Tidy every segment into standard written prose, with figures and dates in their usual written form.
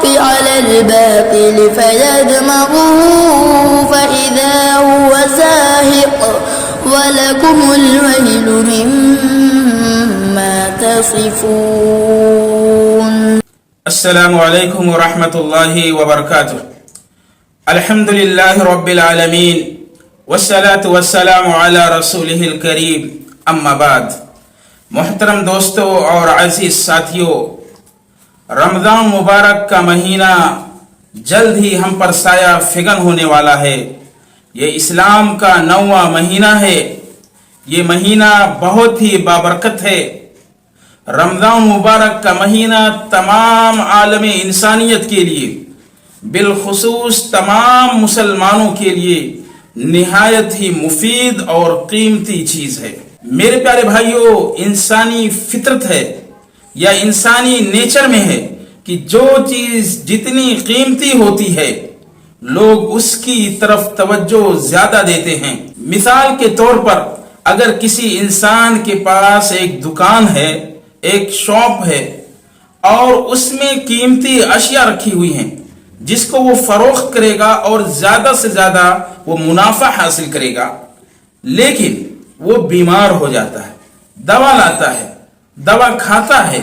الحق على الباطل فيدمغه فإذا هو زاهق وَلَكُمُ الْوَيْلُ مِمَّا تَصِفُونَ. السلام علیکم ورحمۃ اللہ وبرکاتہ. الحمد للہ رب العالمین والصلاة والسلام علی رسولہ الکریم. اما بعد. محترم دوستو اور عزیز ساتھیو، رمضان مبارک کا مہینہ جلد ہی ہم پر سایہ فگن ہونے والا ہے. یہ اسلام کا 9واں مہینہ ہے. یہ مہینہ بہت ہی بابرکت ہے. رمضان مبارک کا مہینہ تمام عالم انسانیت کے لیے، بالخصوص تمام مسلمانوں کے لیے نہایت ہی مفید اور قیمتی چیز ہے. میرے پیارے بھائیو، انسانی فطرت ہے یا انسانی نیچر میں ہے کہ جو چیز جتنی قیمتی ہوتی ہے لوگ اس کی طرف توجہ زیادہ دیتے ہیں. مثال کے طور پر اگر کسی انسان کے پاس ایک دکان ہے، ایک شاپ ہے اور اس میں قیمتی اشیاء رکھی ہوئی ہیں جس کو وہ فروخت کرے گا اور زیادہ سے زیادہ وہ منافع حاصل کرے گا، لیکن وہ بیمار ہو جاتا ہے، دوا لاتا ہے، دوا کھاتا ہے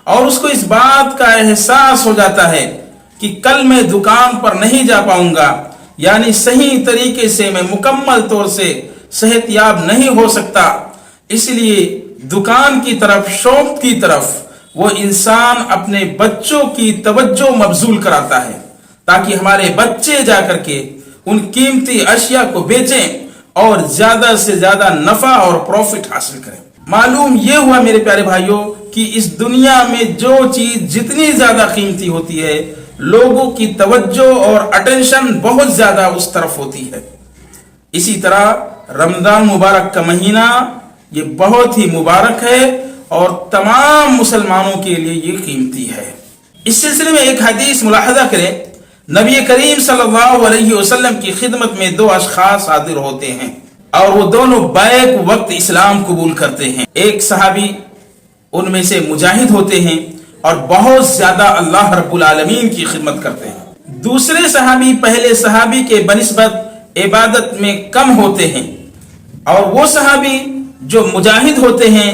اور اس کو اس بات کا احساس ہو جاتا ہے کہ کل میں دکان پر نہیں جا پاؤں گا، یعنی صحیح طریقے سے میں مکمل طور سے صحت یاب نہیں ہو سکتا. اس لیے دکان کی طرف، شاپ کی طرف وہ انسان اپنے بچوں کی توجہ مبذول کراتا ہے تاکہ ہمارے بچے جا کر کے ان قیمتی اشیاء کو بیچیں اور زیادہ سے زیادہ نفع اور پروفٹ حاصل کریں. معلوم یہ ہوا میرے پیارے بھائیوں کہ اس دنیا میں جو چیز جتنی زیادہ قیمتی ہوتی ہے لوگوں کی توجہ اور اٹینشن بہت زیادہ اس طرف ہوتی ہے. اسی طرح رمضان مبارک کا مہینہ یہ بہت ہی مبارک ہے اور تمام مسلمانوں کے لیے یہ قیمتی ہے. اس سلسلے میں ایک حدیث ملاحظہ کریں. نبی کریم صلی اللہ علیہ وسلم کی خدمت میں 2 اشخاص حاضر ہوتے ہیں اور وہ دونوں بیک وقت اسلام قبول کرتے ہیں. ایک صحابی ان میں سے مجاہد ہوتے ہیں اور بہت زیادہ اللہ رب العالمین کی خدمت کرتے ہیں. دوسرے صحابی پہلے صحابی کے بنسبت عبادت میں کم ہوتے ہیں اور وہ صحابی جو مجاہد ہوتے ہیں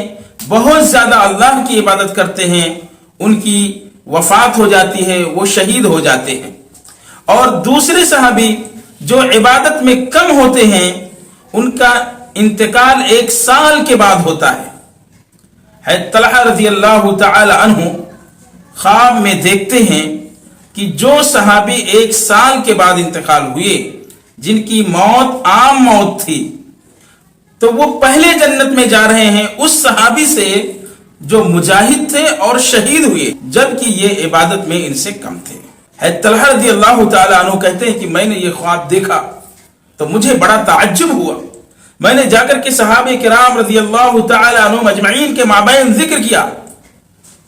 بہت زیادہ اللہ کی عبادت کرتے ہیں، ان کی وفات ہو جاتی ہے، وہ شہید ہو جاتے ہیں. اور دوسرے صحابی جو عبادت میں کم ہوتے ہیں ان کا انتقال 1 سال کے بعد ہوتا ہے. حضرت طلحہ رضی اللہ تعالی عنہ خواب میں دیکھتے ہیں کہ جو صحابی 1 سال کے بعد انتقال ہوئے، جن کی موت عام موت تھی، تو وہ پہلے جنت میں جا رہے ہیں اس صحابی سے جو مجاہد تھے اور شہید ہوئے، جبکہ یہ عبادت میں ان سے کم تھے. حضرت طلحہ رضی اللہ تعالی عنہ کہتے ہیں کہ میں نے یہ خواب دیکھا تو مجھے بڑا تعجب ہوا. میں نے جا کر کے صحابہ کرام رضی اللہ تعالی عنہم اجمعین کے مابین ذکر کیا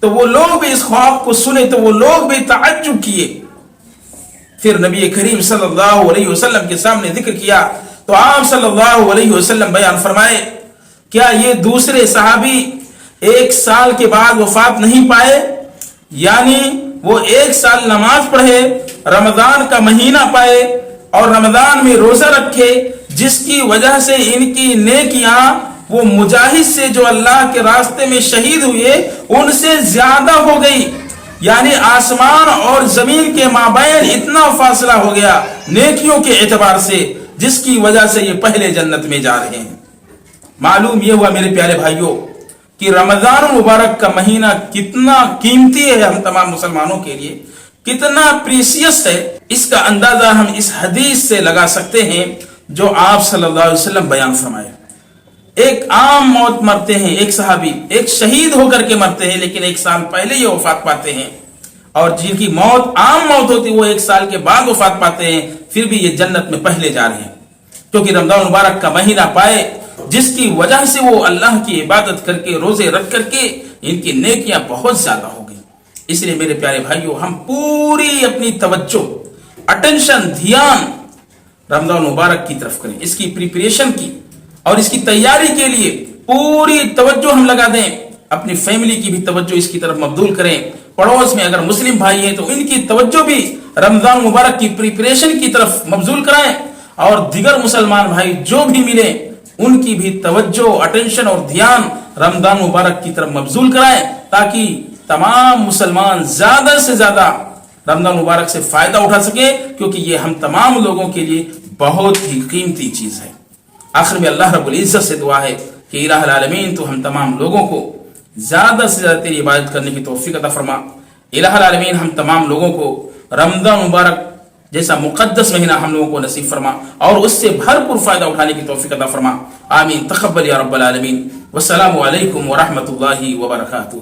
تو وہ لوگ بھی اس خواب کو سنے تو وہ لوگ بھی تعجب کیے. پھر نبی کریم صلی اللہ علیہ وسلم کے سامنے ذکر کیا تو آپ صلی اللہ علیہ وسلم بیان فرمائے، کیا یہ دوسرے صحابی 1 سال کے بعد وفات نہیں پائے؟ یعنی وہ 1 سال نماز پڑھے، رمضان کا مہینہ پائے اور رمضان میں روزہ رکھے، جس کی وجہ سے ان کی نیکیاں وہ مجاہد سے جو اللہ کے راستے میں شہید ہوئے ان سے زیادہ ہو گئی. یعنی آسمان اور زمین کے مابین اتنا فاصلہ ہو گیا نیکیوں کے اعتبار سے، جس کی وجہ سے یہ پہلے جنت میں جا رہے ہیں. معلوم یہ ہوا میرے پیارے بھائیوں کہ رمضان مبارک کا مہینہ کتنا قیمتی ہے ہم تمام مسلمانوں کے لیے، کتنا پریسیس ہے. اس کا اندازہ ہم اس حدیث سے لگا سکتے ہیں جو آپ صلی اللہ علیہ وسلم بیان فرمائے. ایک عام موت مرتے ہیں، ایک صحابی ایک شہید ہو کر کے مرتے ہیں لیکن 1 سال پہلے یہ وفات پاتے ہیں، اور جن کی موت عام موت ہوتی وہ 1 سال کے بعد وفات پاتے ہیں، پھر بھی یہ جنت میں پہلے جا رہے ہیں کیونکہ رمضان مبارک کا مہینہ پائے، جس کی وجہ سے وہ اللہ کی عبادت کر کے روزے رکھ کر کے ان کی نیکیاں بہت زیادہ ہو گئی. اس لیے میرے پیارے بھائیوں ہم پوری اپنی توجہ، اٹینشن، دھیان رمضان مبارک کی طرف کریں. اس کی پریپریشن کی اور اس کی تیاری کے لیے پوری توجہ ہم لگا دیں اپنی فیملی کی بھی توجہ اس کی طرف مبذول کریں. پڑوس میں اگر مسلم بھائی ہیں تو ان کی توجہ بھی رمضان مبارک کی پریپریشن کی طرف مبذول کرائیں, اور دیگر مسلمان بھائی جو بھی ملیں ان کی بھی توجہ, اٹینشن اور دھیان رمضان مبارک کی طرف مبذول کرائیں, تاکہ تمام مسلمان زیادہ سے زیادہ رمضان مبارک سے فائدہ اٹھا سکے, کیونکہ یہ ہم تمام لوگوں کے لیے بہت ہی قیمتی چیز ہے. آخر میں اللہ رب العزت سے دعا ہے کہ الہ العالمین تو ہم تمام لوگوں کو زیادہ سے زیادہ تیری عبادت کرنے کی توفیق عطا فرما. الہ العالمین ہم تمام لوگوں کو رمضان مبارک جیسا مقدس مہینہ ہم لوگوں کو نصیب فرما اور اس سے بھرپور فائدہ اٹھانے کی توفیق عطا فرما. آمین. تقبل یا رب العالمین. والسلام علیکم ورحمۃ اللہ وبرکاتہ.